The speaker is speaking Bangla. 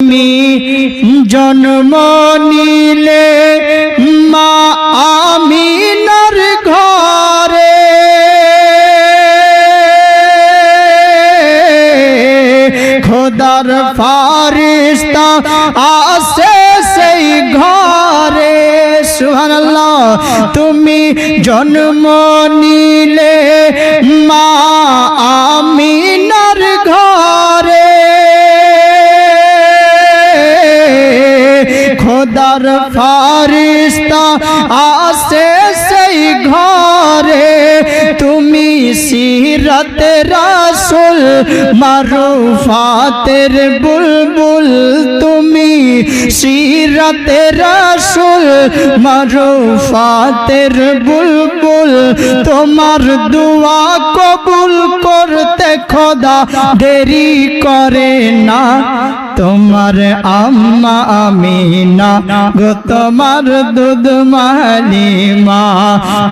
তুমি জন্ম নিলে মা আমিনার ঘরে, খোদার ফারিস্তা আসে সেই ঘরে। সুবহানাল্লাহ। তুমি জন্ম নিলে মা আমিনার ঘরে, খোদার ফারিস্তা আসে সেই ঘরে। তুমি সিরাতে রাসূল মারুফাতের বুলবুল, তুমি সিরাতে রাসূল মারুফাতের বুলবুল। তোমার দোয়া কবুল করতে খোদা দেরি করে না। তোমার আম্মা আমিনা গো তোমার দুধ মালিমা,